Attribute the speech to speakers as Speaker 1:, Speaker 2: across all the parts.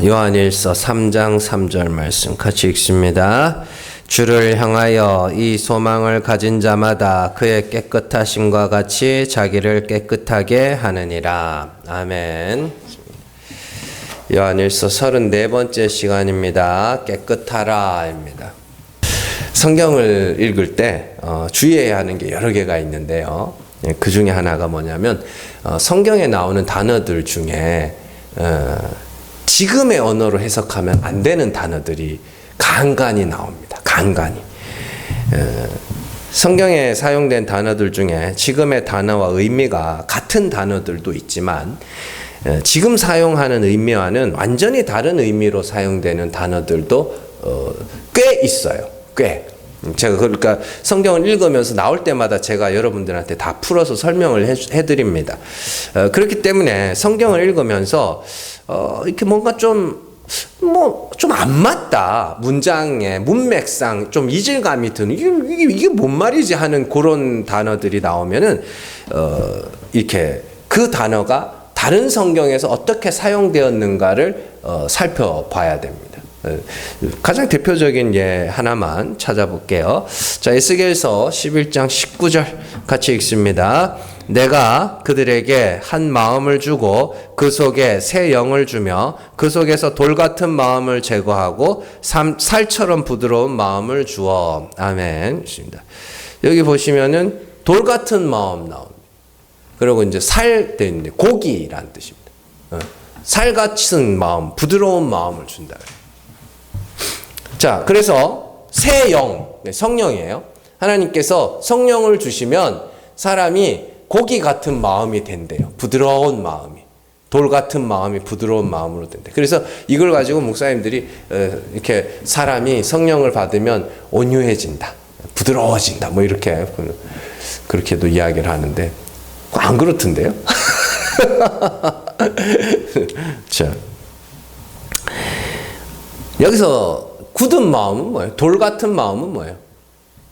Speaker 1: 요한일서 3장 3절 말씀 같이 읽습니다. 주를 향하여 이 소망을 가진 자마다 그의 깨끗하심과 같이 자기를 깨끗하게 하느니라. 아멘. 요한일서 34번째 시간입니다. 깨끗하라입니다. 성경을 읽을 때 주의해야 하는 게 여러 개가 있는데요. 그 중에 하나가 뭐냐면 성경에 나오는 단어들 중에 지금의 언어로 해석하면 안 되는 단어들이 간간히 나옵니다. 간간히. 성경에 사용된 단어들 중에 지금의 단어와 의미가 같은 단어들도 있지만 지금 사용하는 의미와는 완전히 다른 의미로 사용되는 단어들도 꽤 있어요. 꽤. 제가 그러니까 성경을 읽으면서 나올 때마다 제가 여러분들한테 다 풀어서 설명을 해드립니다. 그렇기 때문에 성경을 읽으면서 이렇게 뭔가 좀 안 맞다. 문장의 문맥상 좀 이질감이 드는 이게 뭔 말이지 하는 그런 단어들이 나오면은 이렇게 그 단어가 다른 성경에서 어떻게 사용되었는가를 살펴봐야 됩니다. 가장 대표적인 예 하나만 찾아볼게요. 자, 에스겔서 11장 19절 같이 읽습니다. 내가 그들에게 한 마음을 주고 그 속에 새 영을 주며 그 속에서 돌 같은 마음을 제거하고 살처럼 부드러운 마음을 주어. 아멘. 여기 보시면은 돌 같은 마음 나옵니다. 그리고 이제 살 돼 있는데 고기란 뜻입니다. 살 같은 마음, 부드러운 마음을 준다. 자, 그래서 새 영, 성령이에요. 하나님께서 성령을 주시면 사람이 고기 같은 마음이 된대요. 부드러운 마음이. 돌 같은 마음이 부드러운 마음으로 된대. 그래서 이걸 가지고 목사님들이 이렇게 사람이 성령을 받으면 온유해진다. 부드러워진다. 뭐 이렇게 그렇게도 이야기를 하는데 안 그렇던데요? 자, 여기서 굳은 마음은 뭐예요? 돌 같은 마음은 뭐예요?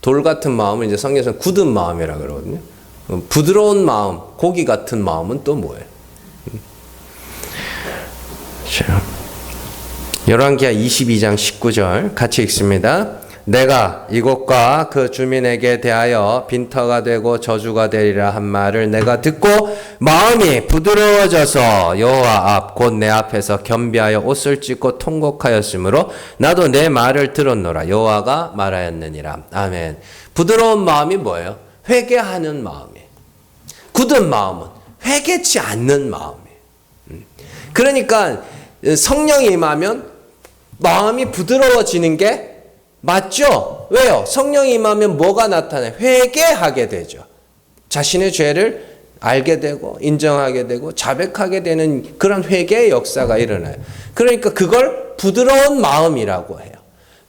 Speaker 1: 돌 같은 마음은 이제 성경에서는 굳은 마음이라고 그러거든요. 부드러운 마음, 고기 같은 마음은 또 뭐예요? 자, 열왕기하 22장 19절 같이 읽습니다. 내가 이곳과 그 주민에게 대하여 빈터가 되고 저주가 되리라 한 말을 내가 듣고 마음이 부드러워져서 여호와 앞 곧 내 앞에서 겸비하여 옷을 찢고 통곡하였으므로 나도 내 말을 들었노라. 여호와가 말하였느니라. 아멘. 부드러운 마음이 뭐예요? 회개하는 마음이에요. 굳은 마음은 회개치 않는 마음이에요. 그러니까 성령이 임하면 마음이 부드러워지는 게 맞죠? 왜요? 성령이 임하면 뭐가 나타나요? 회개하게 되죠. 자신의 죄를 알게 되고 인정하게 되고 자백하게 되는 그런 회개의 역사가 일어나요. 그러니까 그걸 부드러운 마음이라고 해요.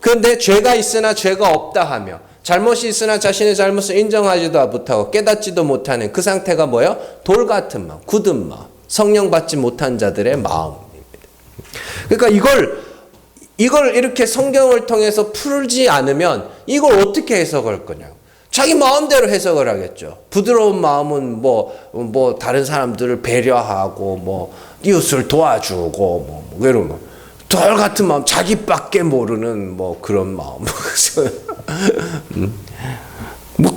Speaker 1: 그런데 죄가 있으나 죄가 없다 하며 잘못이 있으나 자신의 잘못을 인정하지도 못하고 깨닫지도 못하는 그 상태가 뭐예요? 돌 같은 마음, 굳은 마음, 성령 받지 못한 자들의 마음입니다. 그러니까 이걸 이렇게 성경을 통해서 풀지 않으면 이걸 어떻게 해석할 거냐고. 자기 마음대로 해석을 하겠죠. 부드러운 마음은 뭐 다른 사람들을 배려하고 이웃을 도와주고 이런 거. 돌 같은 마음, 자기밖에 모르는 그런 마음.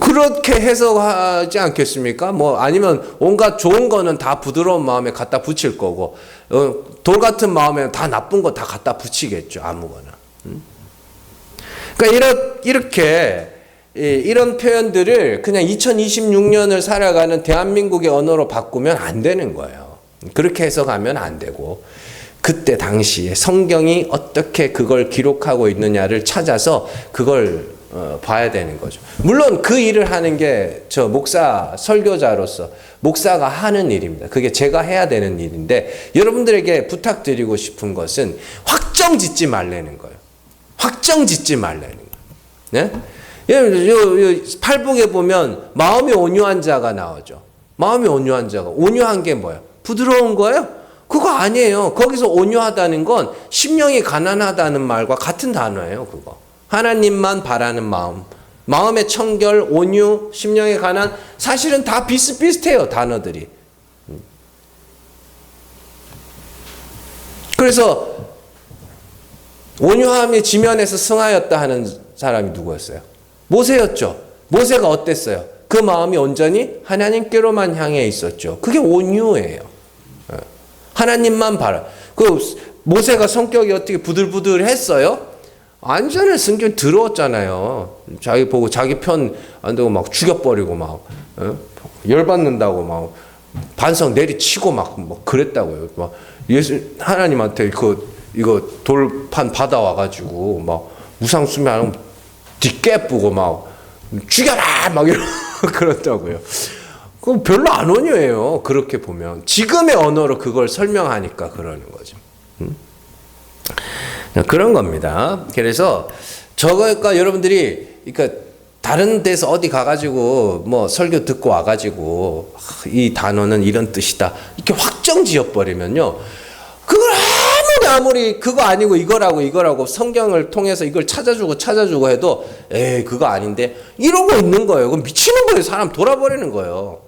Speaker 1: 그렇게 해석하지 않겠습니까? 아니면 온갖 좋은 거는 다 부드러운 마음에 갖다 붙일 거고, 돌 같은 마음에 다 나쁜 거 다 갖다 붙이겠죠. 아무거나. 그러니까 이렇게 이런 표현들을 그냥 2026년을 살아가는 대한민국의 언어로 바꾸면 안 되는 거예요. 그렇게 해석하면 안 되고, 그때 당시에 성경이 어떻게 그걸 기록하고 있느냐를 찾아서 그걸 봐야 되는 거죠. 물론 그 일을 하는 게 저 목사 설교자로서 목사가 하는 일입니다. 그게 제가 해야 되는 일인데 여러분들에게 부탁드리고 싶은 것은 확정 짓지 말라는 거예요. 확정 짓지 말라는 거예요. 네? 팔복에 보면 마음이 온유한 자가 나오죠. 마음이 온유한 자가. 온유한 게 뭐예요? 부드러운 거예요? 그거 아니에요. 거기서 온유하다는 건 심령이 가난하다는 말과 같은 단어예요. 그거. 하나님만 바라는 마음. 마음의 청결, 온유, 심령의 가난, 사실은 다 비슷비슷해요. 단어들이. 그래서 온유함이 지면에서 승하였다 하는 사람이 누구였어요? 모세였죠. 모세가 어땠어요? 그 마음이 온전히 하나님께로만 향해 있었죠. 그게 온유예요. 하나님만 바라. 그 모세가 성격이 어떻게 부들부들했어요? 완전히 성격 더러웠잖아요. 자기 보고 자기 편 안 되고 막 죽여버리고 막 열받는다고 막 반석 내리치고 막 그랬다고요. 막 하나님한테 이거 돌판 받아와가지고 막 무상수명 안 하면 뒷깨쁘고 막 죽여라 막 이러고 그렇다고요. 그럼 별로 안 온유해요. 그렇게 보면 지금의 언어로 그걸 설명하니까 그러는 거죠. 그런 겁니다. 그래서 저거가 여러분들이 그러니까 다른 데서 어디 가가지고 뭐 설교 듣고 와가지고 이 단어는 이런 뜻이다 이렇게 확정 지어버리면요, 그걸 아무리 그거 아니고 이거라고 성경을 통해서 이걸 찾아주고 해도 에이 그거 아닌데 이러고 있는 거예요. 그럼 미치는 거예요. 사람 돌아버리는 거예요.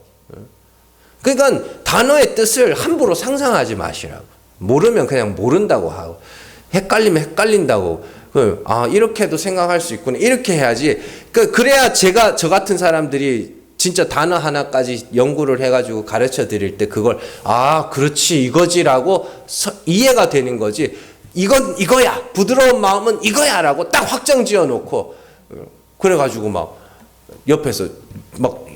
Speaker 1: 그러니까 단어의 뜻을 함부로 상상하지 마시라고. 모르면 그냥 모른다고 하고, 헷갈리면 헷갈린다고. 이렇게도 생각할 수 있구나. 이렇게 해야지. 그래야 저 같은 사람들이 진짜 단어 하나까지 연구를 해가지고 가르쳐 드릴 때 그걸, 그렇지, 이거지라고 이해가 되는 거지. 이거야. 부드러운 마음은 이거야. 라고 딱 확정 지어 놓고, 그래가지고 막 옆에서 막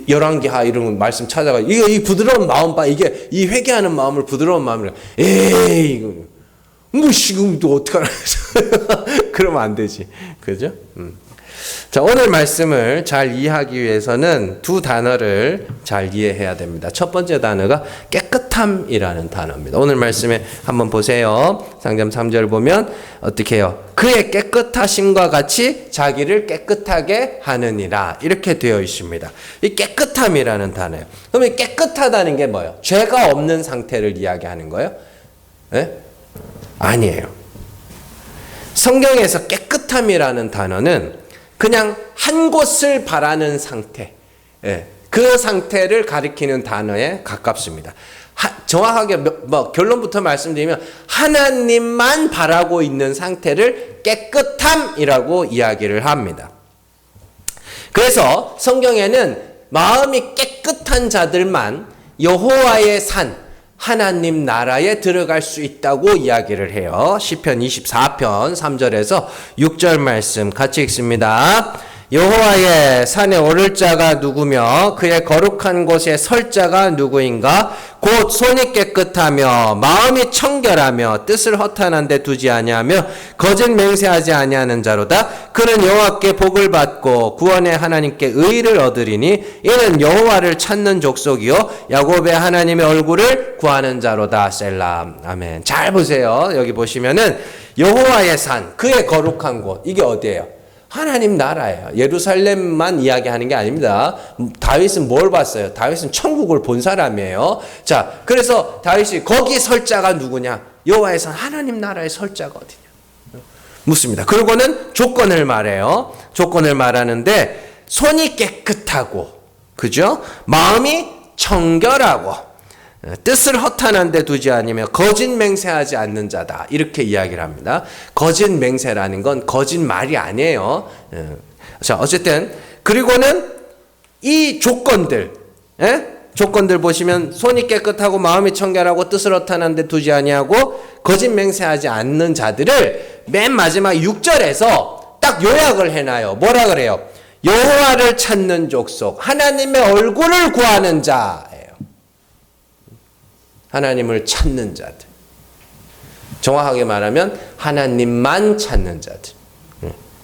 Speaker 1: 열왕기하 이런 말씀 찾아가, 이 부드러운 마음 봐. 이게 이 회개하는 마음을 부드러운 마음이라. 에이, 이거. 뭐 지금 또 어떡하나. 그러면 안 되지. 그죠? 자, 오늘 말씀을 잘 이해하기 위해서는 두 단어를 잘 이해해야 됩니다. 첫 번째 단어가 깨끗함이라는 단어입니다. 오늘 말씀에 한번 보세요. 상점 3절 보면 어떻게 해요? 그의 깨끗하심과 같이 자기를 깨끗하게 하느니라. 이렇게 되어 있습니다. 이 깨끗함이라는 단어예요. 그러면 깨끗하다는 게 뭐예요? 죄가 없는 상태를 이야기하는 거예요? 네? 아니에요. 성경에서 깨끗함이라는 단어는 그냥 한 곳을 바라는 상태, 그 상태를 가리키는 단어에 가깝습니다. 정확하게 결론부터 말씀드리면 하나님만 바라고 있는 상태를 깨끗함이라고 이야기를 합니다. 그래서 성경에는 마음이 깨끗한 자들만 여호와의 산, 하나님 나라에 들어갈 수 있다고 이야기를 해요. 시편 24편 3절에서 6절 말씀 같이 읽습니다. 여호와의 산에 오를 자가 누구며 그의 거룩한 곳에 설 자가 누구인가? 곧 손이 깨끗하며 마음이 청결하며 뜻을 허탄한 데 두지 아니하며 거짓 맹세하지 아니하는 자로다. 그는 여호와께 복을 받고 구원의 하나님께 의를 얻으리니 이는 여호와를 찾는 족속이요 야곱의 하나님의 얼굴을 구하는 자로다. 셀라. 아멘. 잘 보세요. 여기 보시면은 여호와의 산, 그의 거룩한 곳, 이게 어디예요? 하나님 나라예요. 예루살렘만 이야기하는 게 아닙니다. 다윗은 뭘 봤어요? 다윗은 천국을 본 사람이에요. 자, 그래서 다윗이 거기 설 자가 누구냐? 여호와의 산, 하나님 나라의 설 자가 어디냐? 묻습니다. 그리고는 조건을 말해요. 조건을 말하는데 손이 깨끗하고, 그죠? 마음이 청결하고, 뜻을 허탄한 데 두지 아니며 거짓 맹세하지 않는 자다. 이렇게 이야기를 합니다. 거짓 맹세라는 건 거짓말이 아니에요. 자, 어쨌든 그리고는 이 조건들, 조건들 보시면 손이 깨끗하고 마음이 청결하고 뜻을 허탄한 데 두지 아니하고 거짓 맹세하지 않는 자들을 맨 마지막 6절에서 딱 요약을 해놔요. 뭐라 그래요? 여호와를 찾는 족속, 하나님의 얼굴을 구하는 자. 하나님을 찾는 자들. 정확하게 말하면 하나님만 찾는 자들.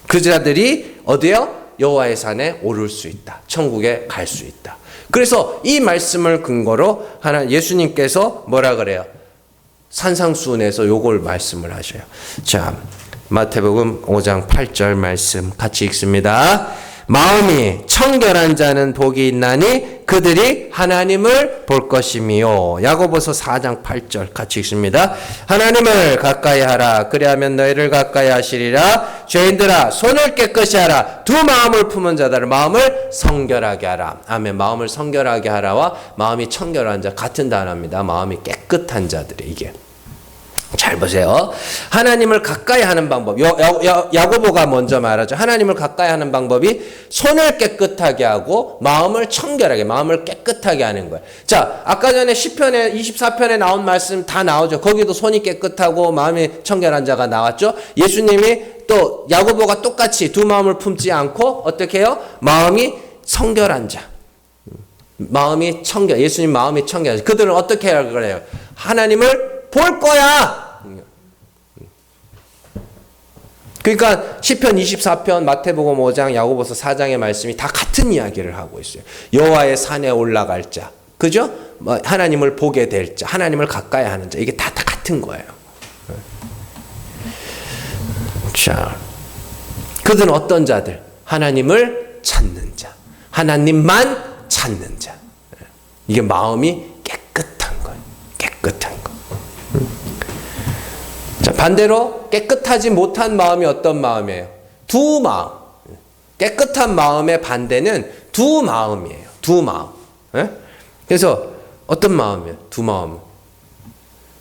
Speaker 1: 그 자들이 어디요? 여호와의 산에 오를 수 있다. 천국에 갈 수 있다. 그래서 이 말씀을 근거로 예수님께서 뭐라 그래요? 산상수훈에서 요걸 말씀을 하셔요. 자, 마태복음 5장 8절 말씀 같이 읽습니다. 마음이 청결한 자는 복이 있나니 그들이 하나님을 볼 것이미요. 야고보서 4장 8절 같이 읽습니다. 하나님을 가까이 하라. 그리하면 너희를 가까이 하시리라. 죄인들아 손을 깨끗이 하라. 두 마음을 품은 자들을 마음을 성결하게 하라. 아멘. 마음을 성결하게 하라와 마음이 청결한 자 같은 단어입니다. 마음이 깨끗한 자들이 이게. 잘 보세요. 하나님을 가까이 하는 방법. 야고보가 먼저 말하죠. 하나님을 가까이 하는 방법이 손을 깨끗하게 하고 마음을 청결하게, 마음을 깨끗하게 하는 거예요. 자, 아까 전에 시편에 24편에 나온 말씀 다 나오죠. 거기도 손이 깨끗하고 마음이 청결한 자가 나왔죠. 예수님이 또 야고보가 똑같이 두 마음을 품지 않고 어떻게 해요? 마음이 청결한 자. 마음이 청결. 예수님 마음이 청결한 자. 그들은 어떻게 하라고 그래요? 하나님을 볼 거야. 그러니까 시편 24편, 마태복음 5장, 야고보서 4장의 말씀이 다 같은 이야기를 하고 있어요. 여호와의 산에 올라갈 자, 그죠? 하나님을 보게 될 자, 하나님을 가까이 하는 자, 이게 다 같은 거예요. 자, 그들은 어떤 자들? 하나님을 찾는 자, 하나님만 찾는 자. 이게 마음이 깨끗한 거예요. 깨끗한 거. 자, 반대로 깨끗하지 못한 마음이 어떤 마음이에요? 두 마음. 깨끗한 마음의 반대는 두 마음이에요. 두 마음. 예? 그래서 어떤 마음이에요? 두 마음.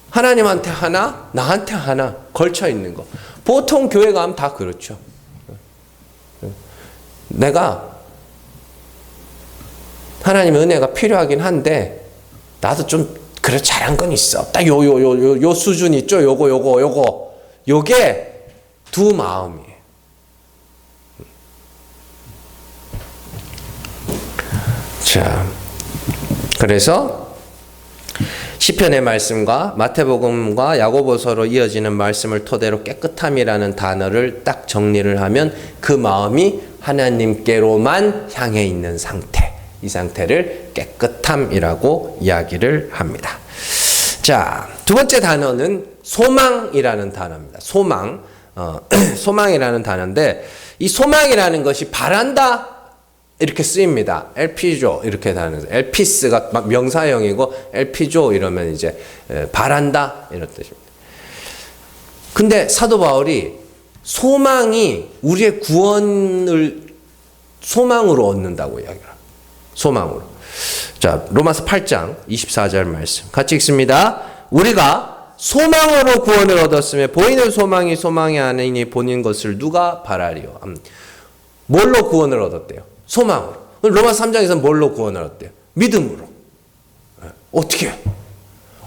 Speaker 1: 하나님한테 하나, 나한테 하나 걸쳐 있는 거. 보통 교회 가면 다 그렇죠. 내가 하나님의 은혜가 필요하긴 한데 나도 좀 그래 잘한 건 있어. 딱 요 수준 있죠. 요게 두 마음이에요. 자, 그래서 시편의 말씀과 마태복음과 야고보서로 이어지는 말씀을 토대로 깨끗함이라는 단어를 딱 정리를 하면 그 마음이 하나님께로만 향해 있는 상태. 이 상태를 깨끗함이라고 이야기를 합니다. 자, 두 번째 단어는 소망이라는 단어입니다. 소망. 소망이라는 단어인데 이 소망이라는 것이 바란다 이렇게 쓰입니다. 엘피조 이렇게 단어. 엘피스가 막 명사형이고 엘피조 이러면 이제 바란다 이런 뜻입니다. 근데 사도 바울이 소망이 우리의 구원을 소망으로 얻는다고 이야기합니다. 소망으로. 자, 로마서 8장 24절 말씀 같이 읽습니다. 우리가 소망으로 구원을 얻었으며 보이는 소망이 소망이 아니니 보는 것을 누가 바라리요? 뭘로 구원을 얻었대요? 소망으로. 로마서 3장에서는 뭘로 구원을 얻대요? 믿음으로. 어떻게?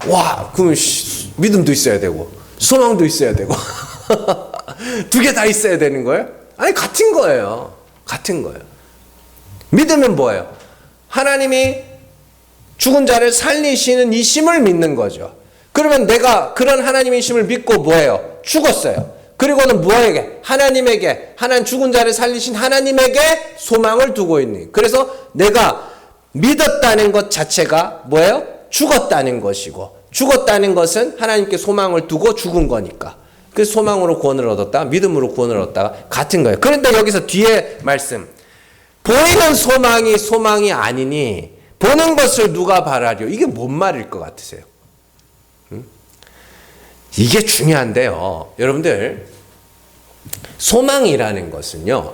Speaker 1: 와, 그럼 믿음도 있어야 되고 소망도 있어야 되고 두 개 다 있어야 되는 거예요? 아니, 같은 거예요. 같은 거예요. 믿음은 뭐예요? 하나님이 죽은 자를 살리시는 이 심을 믿는 거죠. 그러면 내가 그런 하나님의 심을 믿고 뭐예요? 죽었어요. 그리고는 뭐에게? 하나님에게, 하나님 죽은 자를 살리신 하나님에게 소망을 두고 있는. 그래서 내가 믿었다는 것 자체가 뭐예요? 죽었다는 것이고, 죽었다는 것은 하나님께 소망을 두고 죽은 거니까. 그 소망으로 구원을 얻었다, 믿음으로 구원을 얻었다 같은 거예요. 그런데 여기서 뒤에 말씀, 보이는 소망이 아니니 보는 것을 누가 바라려? 이게 뭔 말일 것 같으세요? 이게 중요한데요. 여러분들, 소망이라는 것은요,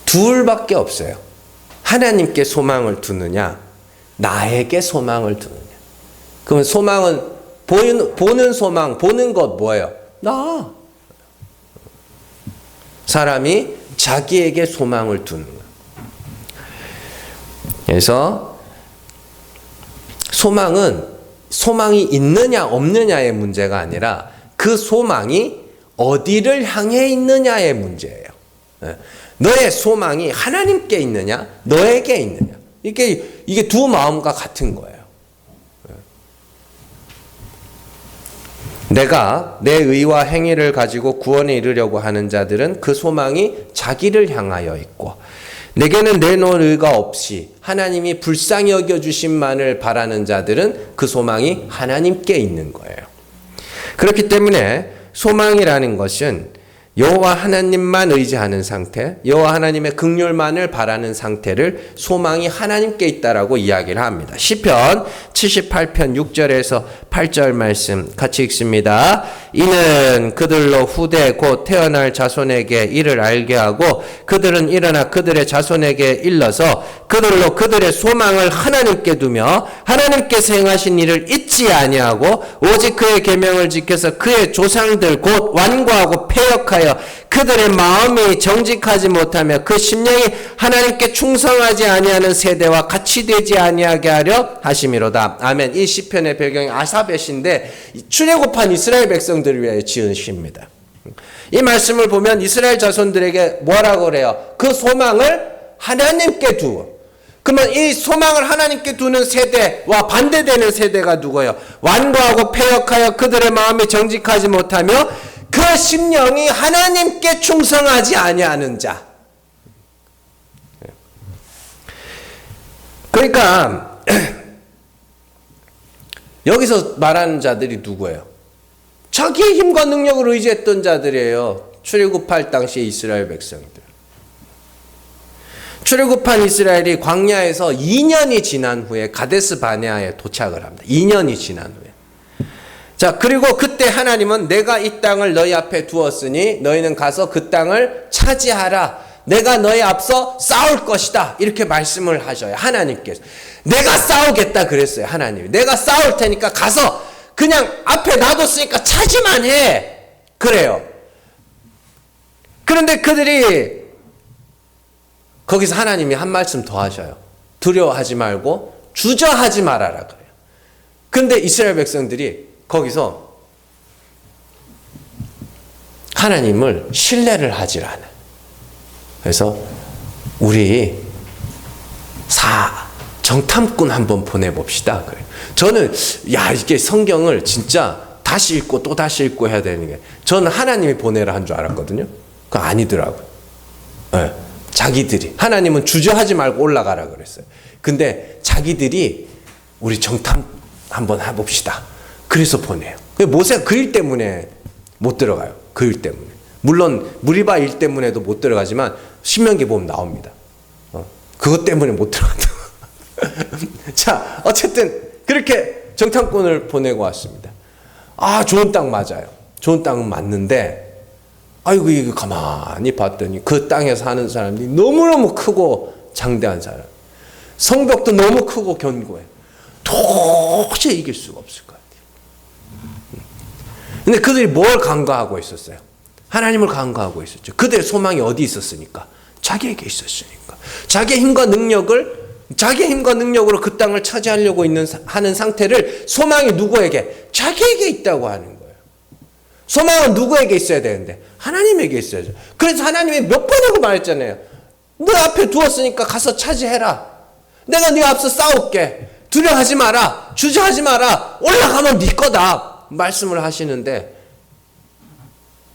Speaker 1: 둘밖에 없어요. 하나님께 소망을 두느냐, 나에게 소망을 두느냐. 그러면 소망은 보는 소망, 보는 것 뭐예요? 나. 사람이 자기에게 소망을 두는 거예요. 그래서 소망이 있느냐 없느냐의 문제가 아니라 그 소망이 어디를 향해 있느냐의 문제예요. 너의 소망이 하나님께 있느냐, 너에게 있느냐. 이게 두 마음과 같은 거예요. 내가 내 의와 행위를 가지고 구원에 이르려고 하는 자들은 그 소망이 자기를 향하여 있고, 내게는 내놓을 의가 없이 하나님이 불쌍히 여겨주심만을 바라는 자들은 그 소망이 하나님께 있는 거예요. 그렇기 때문에 소망이라는 것은 여호와 하나님만 의지하는 상태, 여호와 하나님의 긍휼만을 바라는 상태를 소망이 하나님께 있다라고 이야기를 합니다. 시편 78편 6절에서 8절 말씀 같이 읽습니다. 이는 그들로 후대 곧 태어날 자손에게 이를 알게 하고 그들은 일어나 그들의 자손에게 일러서 그들로 그들의 소망을 하나님께 두며 하나님께서 행하신 일을 잊지 아니하고 오직 그의 계명을 지켜서 그의 조상들 곧 완고하고 패역하여 그들의 마음이 정직하지 못하며 그 심령이 하나님께 충성하지 아니하는 세대와 같이 되지 아니하게 하려 하심이로다. 아멘. 이 시편의 배경이 아삽의 시인데 출애굽한 이스라엘 백성들을 위하여 지은 시입니다. 이 말씀을 보면 이스라엘 자손들에게 뭐라고 그래요? 그 소망을 하나님께 두어. 그러면 이 소망을 하나님께 두는 세대와 반대되는 세대가 누구예요? 완고하고 패역하여 그들의 마음이 정직하지 못하며 그 심령이 하나님께 충성하지 아니하는 자. 그러니까 여기서 말하는 자들이 누구예요? 자기의 힘과 능력을 의지했던 자들이에요. 출애굽할 당시 이스라엘 백성들. 출애굽한 이스라엘이 광야에서 2년이 지난 후에 가데스 바네아에 도착을 합니다. 2년이 지난 후에. 자, 그리고 그때 하나님은 내가 이 땅을 너희 앞에 두었으니 너희는 가서 그 땅을 차지하라. 내가 너희 앞서 싸울 것이다. 이렇게 말씀을 하셔요. 하나님께서. 내가 싸우겠다 그랬어요. 하나님이. 내가 싸울 테니까 가서 그냥 앞에 놔뒀으니까 차지만 해. 그래요. 그런데 그들이 거기서 하나님이 한 말씀 더 하셔요. 두려워하지 말고 주저하지 말아라 그래요. 그런데 이스라엘 백성들이 거기서 하나님을 신뢰를 하질 않아요. 그래서 우리 정탐꾼 한번 보내봅시다 그래요. 저는 이게 성경을 진짜 다시 읽고 또 다시 읽고 해야 되는 게 저는 하나님이 보내라 한 줄 알았거든요. 그거 아니더라고요. 네. 자기들이 하나님은 주저하지 말고 올라가라 그랬어요. 근데 자기들이 우리 정탐 한번 해봅시다. 그래서 보내요. 모세가 그 일 때문에 못 들어가요. 그 일 때문에. 물론 무리바 일 때문에도 못 들어가지만 신명기 보면 나옵니다. 그것 때문에 못 들어간다. 자, 어쨌든 그렇게 정탐꾼을 보내고 왔습니다. 좋은 땅 맞아요. 좋은 땅은 맞는데 아이고 이거 가만히 봤더니 그 땅에 사는 사람들이 너무너무 크고 장대한 사람. 성벽도 너무 크고 견고해. 도저히 이길 수가 없을 것 같아요. 근데 그들이 뭘 간과하고 있었어요? 하나님을 간과하고 있었죠. 그들의 소망이 어디 있었으니까? 자기에게 있었으니까. 자기의 힘과 능력으로 그 땅을 차지하려고 하는 상태를 소망이 누구에게? 자기에게 있다고 하는 거예요. 소망은 누구에게 있어야 되는데? 하나님에게 있어야죠. 그래서 하나님이 몇 번 하고 말했잖아요. 너 앞에 두었으니까 가서 차지해라. 내가 네 앞서 싸울게. 두려워하지 마라. 주저하지 마라. 올라가면 네 거다. 말씀을 하시는데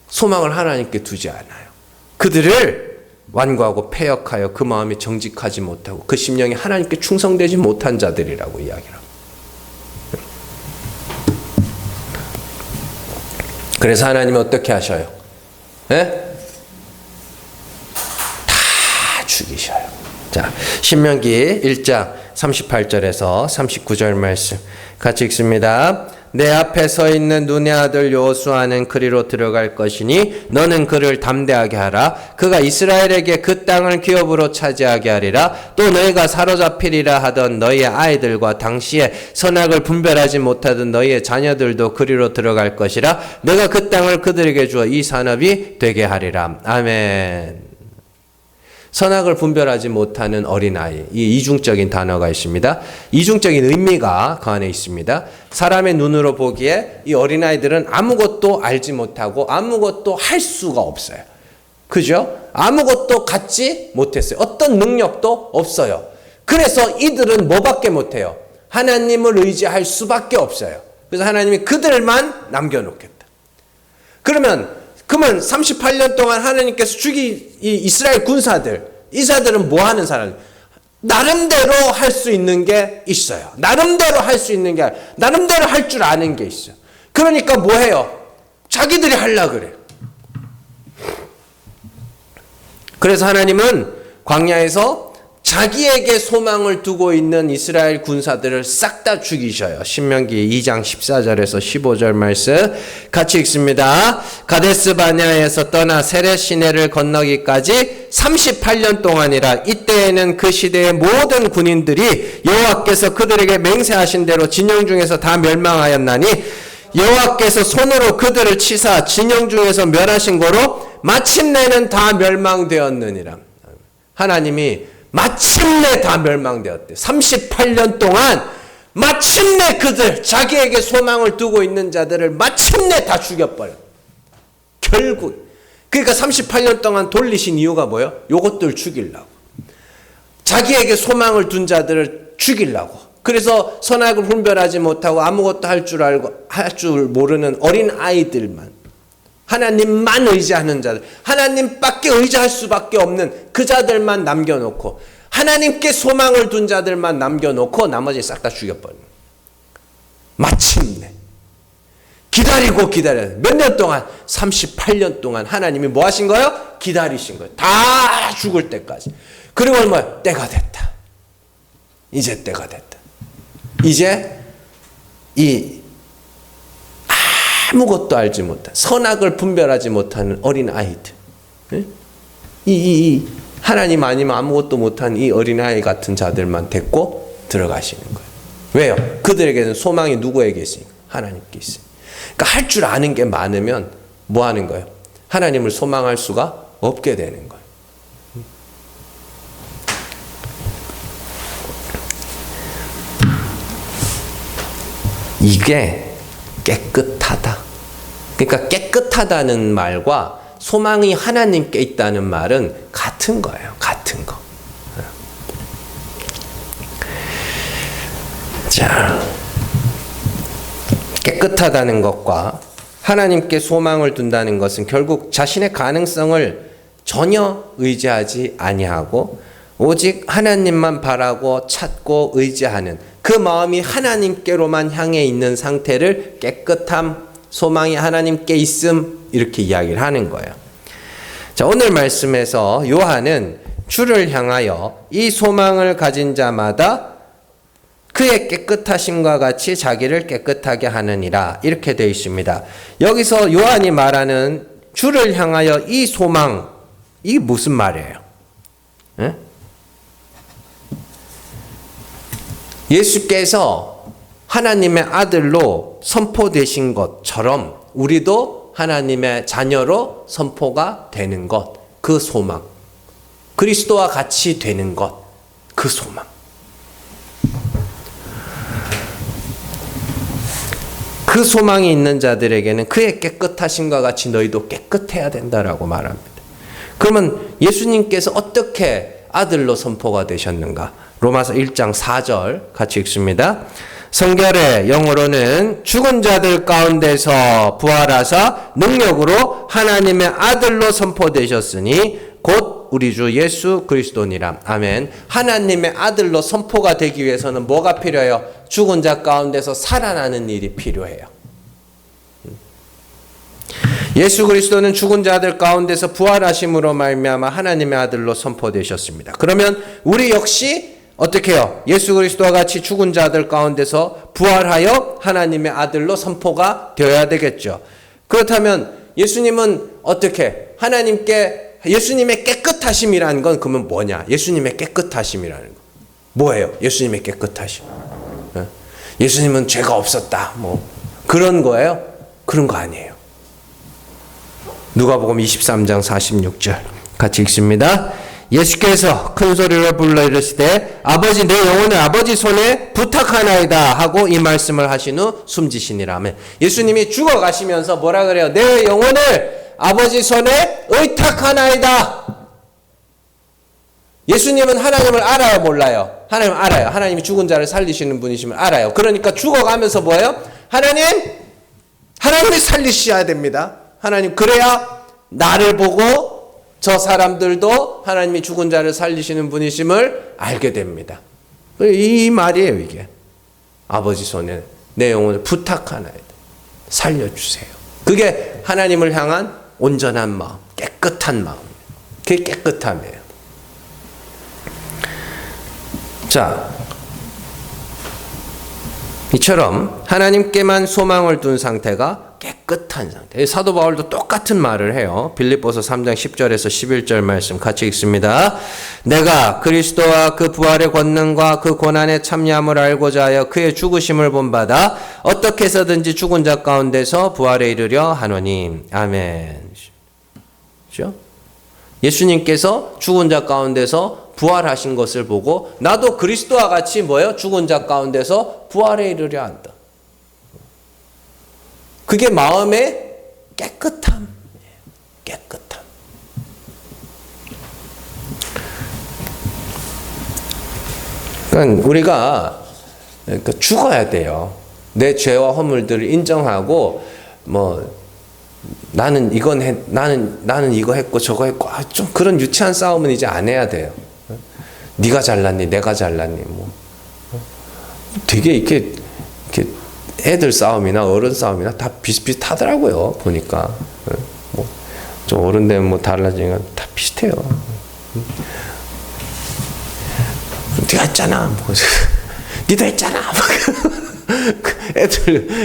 Speaker 1: 소망을 하나님께 두지 않아요. 그들을 완고하고 패역하여 그 마음이 정직하지 못하고 그 심령이 하나님께 충성되지 못한 자들이라고 이야기를 합니다. 그래서 하나님은 어떻게 하셔요? 다 죽이셔요. 자, 신명기 1장 38절에서 39절 말씀 같이 읽습니다. 내 앞에 서 있는 눈의 아들 여호수아는 그리로 들어갈 것이니 너는 그를 담대하게 하라. 그가 이스라엘에게 그 땅을 기업으로 차지하게 하리라. 또 너희가 사로잡히리라 하던 너희의 아이들과 당시에 선악을 분별하지 못하던 너희의 자녀들도 그리로 들어갈 것이라. 내가 그 땅을 그들에게 주어 이 산업이 되게 하리라. 아멘. 선악을 분별하지 못하는 어린아이, 이 이중적인 단어가 있습니다. 이중적인 의미가 그 안에 있습니다. 사람의 눈으로 보기에 이 어린아이들은 아무것도 알지 못하고 아무것도 할 수가 없어요. 그죠? 아무것도 갖지 못했어요. 어떤 능력도 없어요. 그래서 이들은 뭐밖에 못해요? 하나님을 의지할 수밖에 없어요. 그래서 하나님이 그들만 남겨놓겠다. 그러면 38년 동안 하나님께서 이 이스라엘 군사들, 이사들은 뭐 하는 사람? 나름대로 할 수 있는 게 있어요. 나름대로 할 수 있는 게 아니라 나름대로 할 줄 아는 게 있어요. 그러니까 뭐 해요? 자기들이 하려고 그래요. 그래서 하나님은 광야에서 자기에게 소망을 두고 있는 이스라엘 군사들을 싹 다 죽이셔요. 신명기 2장 14절에서 15절 말씀 같이 읽습니다. 가데스 바네아에서 떠나 세렛 시내를 건너기까지 38년 동안이라. 이때에는 그 시대의 모든 군인들이 여호와께서 그들에게 맹세하신 대로 진영 중에서 다 멸망하였나니 여호와께서 손으로 그들을 치사 진영 중에서 멸하신 거로 마침내는 다 멸망되었느니라. 하나님이 마침내 다 멸망되었대. 38년 동안 마침내 그들, 자기에게 소망을 두고 있는 자들을 마침내 다 죽여버려. 결국. 그러니까 38년 동안 돌리신 이유가 뭐예요? 요것들 죽이려고. 자기에게 소망을 둔 자들을 죽이려고. 그래서 선악을 분별하지 못하고 아무것도 할 줄 모르는 어린 아이들만, 하나님만 의지하는 자들, 하나님밖에 의지할 수밖에 없는 그 자들만 남겨놓고, 하나님께 소망을 둔 자들만 남겨놓고 나머지 싹 다 죽여버리는. 마침내 기다리고 몇 년 동안, 38년 동안 하나님이 뭐 하신 거예요? 기다리신 거예요. 다 죽을 때까지. 그리고 뭐야? 때가 됐다. 이제 때가 됐다. 이제 이 아무것도 알지 못한, 선악을 분별하지 못하는 어린 아이들, 이 하나님 아니면 아무것도 못한 이 어린아이 같은 자들만 데리고 들어가시는 거예요. 왜요? 그들에게는 소망이 누구에게 있으니까? 하나님께 있으니까. 그러니까 할 줄 아는 게 많으면 뭐 하는 거예요? 하나님을 소망할 수가 없게 되는 거예요. 이게 깨끗하다. 그러니까 깨끗하다는 말과 소망이 하나님께 있다는 말은 같은 거예요. 같은 거. 자, 깨끗하다는 것과 하나님께 소망을 둔다는 것은 결국 자신의 가능성을 전혀 의지하지 아니하고 오직 하나님만 바라고 찾고 의지하는 그 마음이 하나님께로만 향해 있는 상태를 깨끗함, 소망이 하나님께 있음, 이렇게 이야기를 하는 거예요. 자, 오늘 말씀에서 요한은 주를 향하여 이 소망을 가진 자마다 그의 깨끗하심과 같이 자기를 깨끗하게 하느니라, 이렇게 되어 있습니다. 여기서 요한이 말하는 주를 향하여 이 소망, 이게 무슨 말이에요? 예? 예수께서 하나님의 아들로 선포되신 것처럼 우리도 하나님의 자녀로 선포가 되는 것, 그 소망. 그리스도와 같이 되는 것, 그 소망. 그 소망이 있는 자들에게는 그의 깨끗하심과 같이 너희도 깨끗해야 된다라고 말합니다. 그러면 예수님께서 어떻게 아들로 선포가 되셨는가? 로마서 1장 4절 같이 읽습니다. 성결의 영으로는 죽은 자들 가운데서 부활하사 능력으로 하나님의 아들로 선포되셨으니 곧 우리 주 예수 그리스도니라. 아멘. 하나님의 아들로 선포가 되기 위해서는 뭐가 필요해요? 죽은 자 가운데서 살아나는 일이 필요해요. 예수 그리스도는 죽은 자들 가운데서 부활하심으로 말미암아 하나님의 아들로 선포되셨습니다. 그러면 우리 역시 어떻게 해요? 예수 그리스도와 같이 죽은 자들 가운데서 부활하여 하나님의 아들로 선포가 되어야 되겠죠. 그렇다면 예수님은 어떻게? 하나님께 예수님의 깨끗하심이라는 건 그러면 뭐냐? 예수님의 깨끗하심이라는 거. 뭐예요? 예수님의 깨끗하심. 예수님은 죄가 없었다. 뭐 그런 거예요? 그런 거 아니에요. 누가복음 23장 46절 같이 읽습니다. 예수께서 큰 소리로 불러 이르시되 아버지 내 영혼을 아버지 손에 부탁하나이다 하고 이 말씀을 하신 후 숨지시니라. 아멘. 예수님이 죽어가시면서 뭐라 그래요? 내 영혼을 아버지 손에 의탁하나이다. 예수님은 하나님을 알아요, 몰라요? 하나님 알아요. 하나님이 죽은 자를 살리시는 분이심을 알아요. 그러니까 죽어가면서 뭐예요? 하나님이 살리셔야 됩니다. 하나님, 그래야 나를 보고 저 사람들도 하나님이 죽은 자를 살리시는 분이심을 알게 됩니다. 이 말이에요, 이게. 아버지 손에 내 영혼을 부탁하나이다. 살려주세요. 그게 하나님을 향한 온전한 마음, 깨끗한 마음. 그게 깨끗함이에요. 자, 이처럼 하나님께만 소망을 둔 상태가 깨끗한 상태. 사도 바울도 똑같은 말을 해요. 빌립보서 3장 10절에서 11절 말씀 같이 읽습니다. 내가 그리스도와 그 부활의 권능과 그 고난의 참여함을 알고자 하여 그의 죽으심을 본받아 어떻게 해서든지 죽은 자 가운데서 부활에 이르려 하노니. 아멘. 그렇죠? 예수님께서 죽은 자 가운데서 부활하신 것을 보고 나도 그리스도와 같이 뭐예요? 죽은 자 가운데서 부활에 이르려 한다. 그게 마음의 깨끗함. 깨끗함. 그러니까 우리가 죽어야 돼요. 내 죄와 허물들을 인정하고 나는 이거 했고 저거 했고 좀 그런 유치한 싸움은 이제 안 해야 돼요. 네가 잘났니 내가 잘났니 되게 이렇게 애들 싸움이나 어른 싸움이나 다 비슷비슷하더라고요. 보니까 좀 어른 되면 달라지니까 다 비슷해요. 네가 했잖아. 니도 했잖아.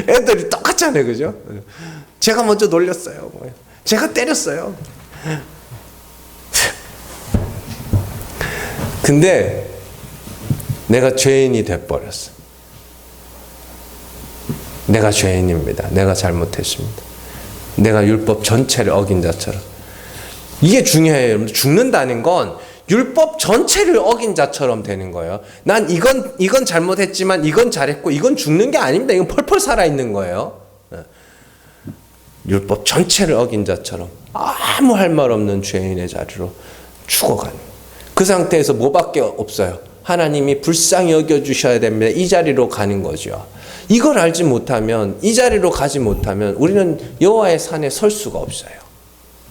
Speaker 1: 애들이 똑같잖아요, 그죠? 제가 먼저 놀렸어요. 제가 때렸어요. 근데 내가 죄인이 돼버렸어. 내가 죄인입니다. 내가 잘못했습니다. 내가 율법 전체를 어긴 자처럼. 이게 중요해요. 죽는다는 건 율법 전체를 어긴 자처럼 되는 거예요. 난 이건 잘못했지만 이건 잘했고 이건 죽는 게 아닙니다. 이건 펄펄 살아있는 거예요. 율법 전체를 어긴 자처럼 아무 할 말 없는 죄인의 자리로 죽어가는 그 상태에서 뭐밖에 없어요. 하나님이 불쌍히 여겨주셔야 됩니다. 이 자리로 가는 거죠. 이걸 알지 못하면 이 자리로 가지 못하면 우리는 여호와의 산에 설 수가 없어요.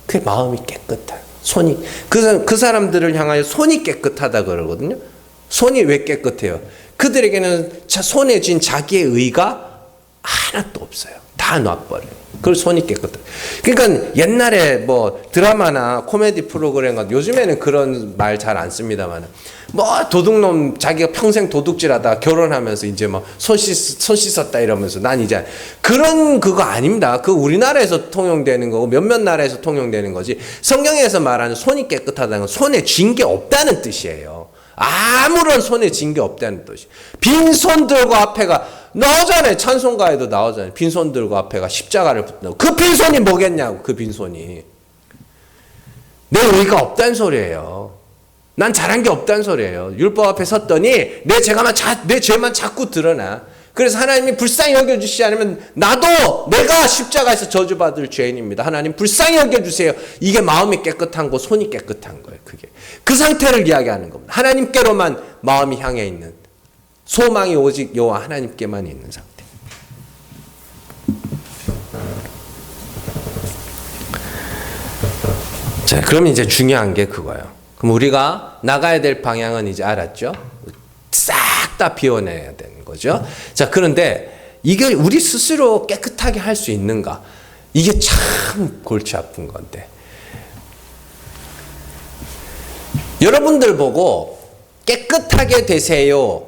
Speaker 1: 그 마음이 깨끗해요. 손이 그 사람들을 향하여 손이 깨끗하다 그러거든요. 손이 왜 깨끗해요? 그들에게는 손에 쥔 자기의 의가 하나도 없어요. 다 놔버려요. 그래서 손이 깨끗해. 그러니까 옛날에 드라마나 코미디 프로그램 같은 요즘에는 그런 말 잘 안 씁니다만 도둑놈 자기가 평생 도둑질하다 결혼하면서 이제 손 씻었다 이러면서 난 이제 그거 아닙니다. 그 우리나라에서 통용되는 거고 몇몇 나라에서 통용되는 거지. 성경에서 말하는 손이 깨끗하다는 건 손에 쥔 게 없다는 뜻이에요. 아무런 손에 쥔 게 없다는 뜻이. 빈손 들고 앞에가 나오잖아요. 찬송가에도 나오잖아요. 빈손 들고 앞에가 십자가를 붙는다고. 그 빈손이 뭐겠냐고. 그 빈손이 내 의가 없다는 소리예요. 난 잘한 게 없다는 소리예요. 율법 앞에 섰더니 내 죄만 자꾸 드러나. 그래서 하나님이 불쌍히 여겨주시지 않으면 나도 내가 십자가에서 저주받을 죄인입니다. 하나님 불쌍히 여겨주세요. 이게 마음이 깨끗한 거, 손이 깨끗한 거예요. 그게 그 상태를 이야기하는 겁니다. 하나님께로만 마음이 향해 있는, 소망이 오직 여호와 하나님께만 있는 상태. 자, 그럼 이제 중요한 게 그거예요. 그럼 우리가 나가야 될 방향은 이제 알았죠? 싹 다 비워내야 되는 거죠. 자, 그런데 이게 우리 스스로 깨끗하게 할 수 있는가? 이게 참 골치 아픈 건데. 여러분들 보고 깨끗하게 되세요.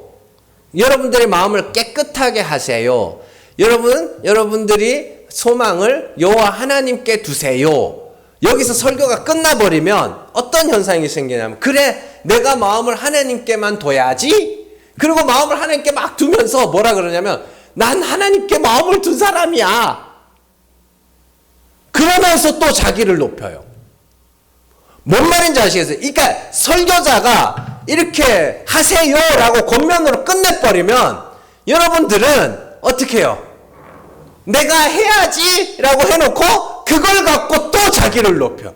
Speaker 1: 여러분들의 마음을 깨끗하게 하세요. 여러분들이 소망을 여호와 하나님께 두세요. 여기서 설교가 끝나버리면 어떤 현상이 생기냐면, 그래 내가 마음을 하나님께만 둬야지. 그리고 마음을 하나님께 막 두면서 뭐라 그러냐면, 난 하나님께 마음을 둔 사람이야. 그러면서 또 자기를 높여요. 뭔 말인지 아시겠어요? 그러니까 설교자가 이렇게 하세요라고 겉면으로 끝내버리면 여러분들은 어떻게 해요? 내가 해야지라고 해놓고 그걸 갖고 또 자기를 높여.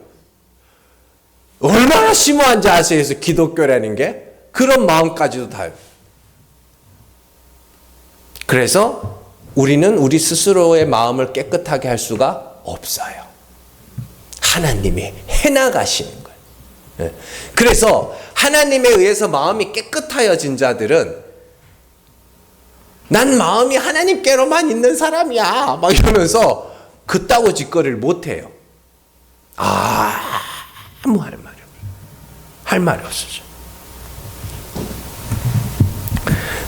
Speaker 1: 얼마나 심오한지 아세요? 기독교라는 게 그런 마음까지도 다요. 그래서 우리는 우리 스스로의 마음을 깨끗하게 할 수가 없어요. 하나님이 해나가시는 거예요. 그래서 하나님에 의해서 마음이 깨끗하여진 자들은 난 마음이 하나님께로만 있는 사람이야 막 이러면서 그따구 짓거리를 못해요. 아무 할 말이 없어요. 할 말이 없어져.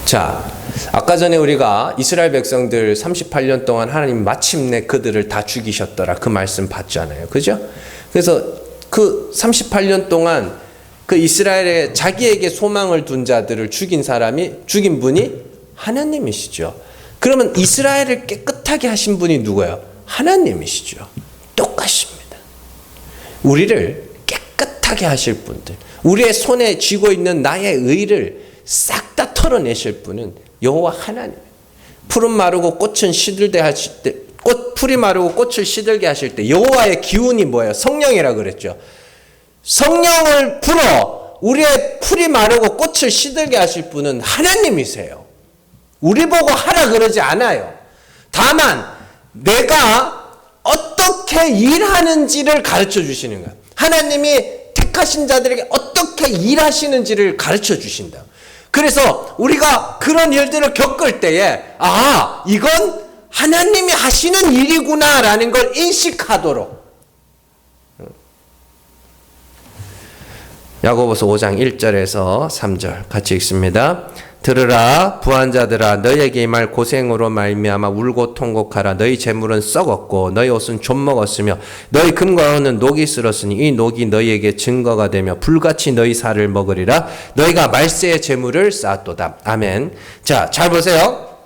Speaker 1: 자, 아까 전에 우리가 이스라엘 백성들 38년 동안 하나님 마침내 그들을 다 죽이셨더라. 그 말씀 봤잖아요. 그죠? 그래서 그 38년 동안 그 이스라엘에 자기에게 소망을 둔 자들을 죽인 분이 하나님이시죠. 그러면 이스라엘을 깨끗하게 하신 분이 누구예요? 하나님이시죠. 똑같습니다. 우리를 깨끗하게 하실 분들, 우리의 손에 쥐고 있는 나의 의를 싹 다 털어내실 분은 여호와 하나님. 풀은 마르고 꽃은 시들게 하실 때, 풀이 마르고 꽃을 시들게 하실 때 여호와의 기운이 뭐예요? 성령이라 그랬죠. 성령을 불어 우리의 풀이 마르고 꽃을 시들게 하실 분은 하나님이세요. 우리 보고 하라 그러지 않아요. 다만 내가 어떻게 일하는지를 가르쳐 주시는 거예요. 하나님이 택하신 자들에게 어떻게 일하시는지를 가르쳐 주신다. 그래서 우리가 그런 일들을 겪을 때에 이건 하나님이 하시는 일이구나라는 걸 인식하도록. 야고보서 5장 1절에서 3절 같이 읽습니다. 들으라 부한 자들아 너희에게 임할 고생으로 말미암아 울고 통곡하라. 너희 재물은 썩었고 너희 옷은 좀 먹었으며 너희 금과 은은 녹이 쓸었으니 이 녹이 너희에게 증거가 되며 불같이 너희 살을 먹으리라. 너희가 말세의 재물을 쌓았도다. 아멘. 자, 잘 보세요.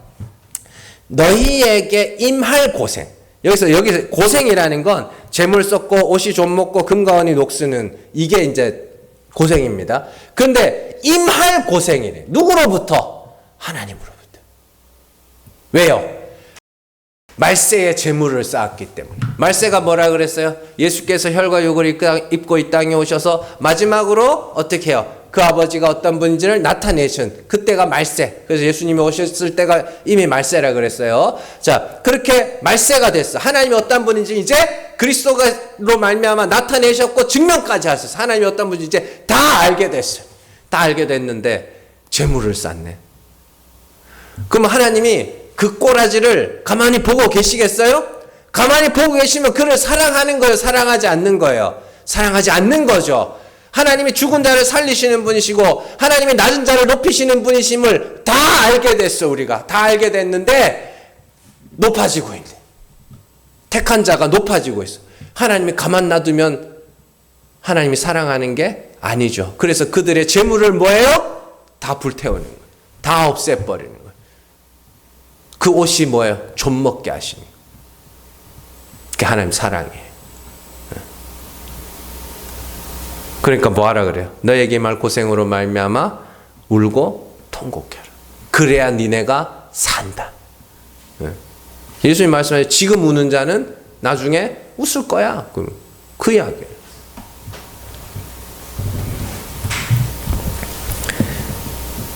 Speaker 1: 너희에게 임할 고생. 여기서 고생이라는 건 재물 썩고 옷이 좀 먹고 금과 은이 녹 쓰는 이게 이제 고생입니다. 그런데 임할 고생이래. 누구로부터? 하나님으로부터. 왜요? 말세의 재물을 쌓았기 때문에. 말세가 뭐라 그랬어요? 예수께서 혈과 육을 입고 이 땅에 오셔서 마지막으로 어떻게 해요? 그 아버지가 어떤 분인지를 나타내신 그때가 말세. 그래서 예수님이 오셨을 때가 이미 말세라 그랬어요. 자, 그렇게 말세가 됐어. 하나님이 어떤 분인지 이제 그리스도로 말미암아 나타내셨고 증명까지 하셨어. 하나님이 어떤 분인지 이제 다 알게 됐어요. 다 알게 됐는데 재물을 쌓네. 그럼 하나님이 그 꼬라지를 가만히 보고 계시겠어요? 가만히 보고 계시면 그를 사랑하는 거예요? 사랑하지 않는 거예요? 사랑하지 않는 거죠. 하나님이 죽은 자를 살리시는 분이시고 하나님이 낮은 자를 높이시는 분이심을 다 알게 됐어. 우리가 다 알게 됐는데 높아지고 있네. 택한 자가 높아지고 있어. 하나님이 가만 놔두면 하나님이 사랑하는 게 아니죠. 그래서 그들의 재물을 뭐예요? 다 불태우는 거예요. 다 없애버리는 거예요. 그 옷이 뭐예요? 좀 먹게 하시는 거예요. 그게 하나님 사랑이에요. 그러니까 뭐하라 그래요? 너에게 말 고생으로 말미암아 울고 통곡해라. 그래야 니네가 산다. 예수님 말씀하신 지금 우는 자는 나중에 웃을 거야. 그 이야기예요.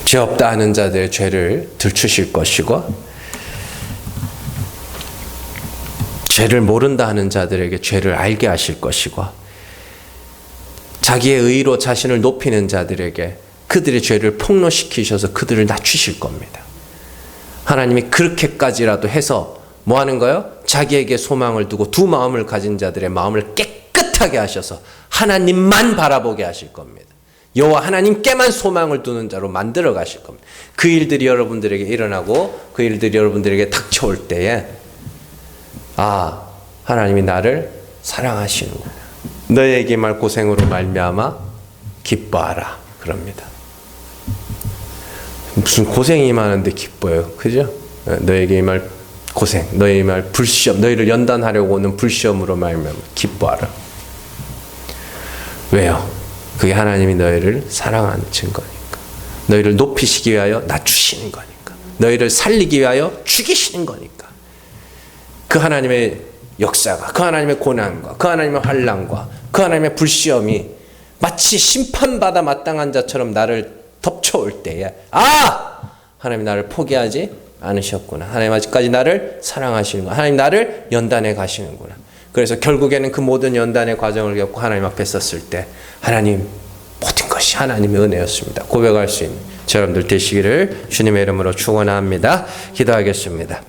Speaker 1: 죄 없다 하는 자들의 죄를 들추실 것이고 죄를 모른다 하는 자들에게 죄를 알게 하실 것이고 자기의 의로 자신을 높이는 자들에게 그들의 죄를 폭로시키셔서 그들을 낮추실 겁니다. 하나님이 그렇게까지라도 해서 뭐 하는 거예요? 자기에게 소망을 두고 두 마음을 가진 자들의 마음을 깨끗하게 하셔서 하나님만 바라보게 하실 겁니다. 여호와 하나님께만 소망을 두는 자로 만들어 가실 겁니다. 그 일들이 여러분들에게 일어나고 그 일들이 여러분들에게 닥쳐올 때에 하나님이 나를 사랑하시는구나. 너에게 말 고생으로 말미암아 기뻐하라 그럽니다. 무슨 고생이 많은데 기뻐요, 그죠? 너에게 말 고생, 너에게 말 불시험, 너희를 연단하려고 오는 불시험으로 말미암아 기뻐하라. 왜요? 그게 하나님이 너희를 사랑하는 증거니까. 너희를 높이시기 위하여 낮추시는 거니까. 너희를 살리기 위하여 죽이시는 거니까. 그 하나님의 역사가, 그 하나님의 고난과 그 하나님의 환난과 그 하나님의 불시험이 마치 심판받아 마땅한 자처럼 나를 덮쳐올 때에 하나님 나를 포기하지 않으셨구나. 하나님 아직까지 나를 사랑하시는구나. 하나님 나를 연단해 가시는구나. 그래서 결국에는 그 모든 연단의 과정을 겪고 하나님 앞에 섰을 때 하나님 모든 것이 하나님의 은혜였습니다. 고백할 수 있는 여러분들 되시기를 주님의 이름으로 축원합니다. 기도하겠습니다.